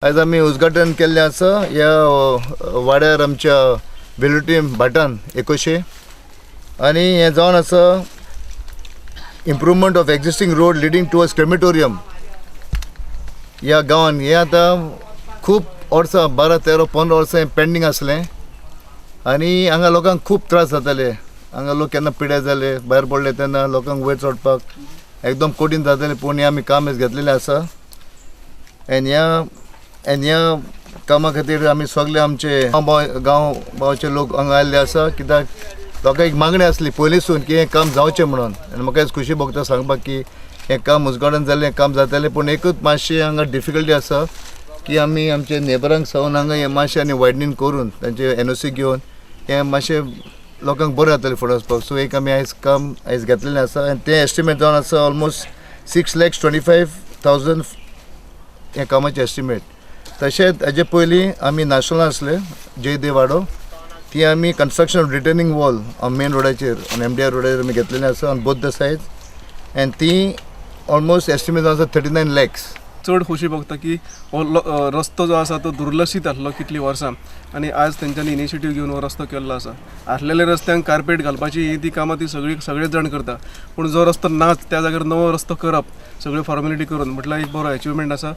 आज आम्ही उद्घाटन केल्लें आसा ह्या वाड्यार आमच्या वेलुटी भाटान 21 आनी हें जावन आसा improvement of existing road leading towards crematorium ह्या गांवान. हें आतां खूब वर्सां 12-13-15 वर्सां हें पेंडींग आसलें आनी हांगा लोकांक खूब त्रास जाताले. हांगा लोक केन्ना पिड्यार जाले, भायर पडले तेन्ना लोकांक वयर चडपाक एकदम कठीण जातालें. पूण आमी काम घेतलेलें आसा आनी ह्या कामा खातीर आमी सगळे आमचे गांव भावचे लोक हांगा आयिल्ले आसा. कित्याक लोकांक एक मागणी आसली पयलींसून की हें काम जावचें म्हणून. आनी म्हाका आज खुशी भोगता सांगपाक की हें काम उजगाडून जाल्लें, हें काम जातालें. पूण एकूच मातशी हांगा डिफिकल्टी आसा की आमी आमचे नेबरांक सावन हांगा हें मातशें आनी वायडनींग करून तांचे NOC घेवन हें मातशें लोकांक बरें जातलें फुडें वचपाक. सो एक आमी आयज घेतलेलें आसा आनी तें एस्टिमेट जावन आसा ऑलमोस्ट 6,25,000 हें कामाचें एस्टिमेट. तशेंच हेजे पयलीं आमी नॅशनल आसले जयदेव वाडो, ती आमी कन्स्ट्रक्शन रिटर्निंग वॉल मेन रोडाचेर आनी MDR रोडाचेर आमी घेतलेलें आसा ऑन बोथ द सायड्स आनी ती ऑलमोस्ट एस्टिमेट जावन आसा 39 lakhs. चड खोशी भोगता की हो रस्तो जो आसा तो दुर्लक्षीत आसलो कितलीं वर्सां आनी आज तेंच्यांनी इनिशिएटीव घेवन हो रस्तो केल्लो आसा. आसलेल्या रस्त्यांक कार्पेट घालपाची ती कामां ती सगळेच जाण करता. पूण जो रस्तो नाच त्या जाग्यार नवो रस्तो करप सगळ्यो फॉर्मेलिटी करून म्हटल्यार एक बरो अचिवमेंट आसा.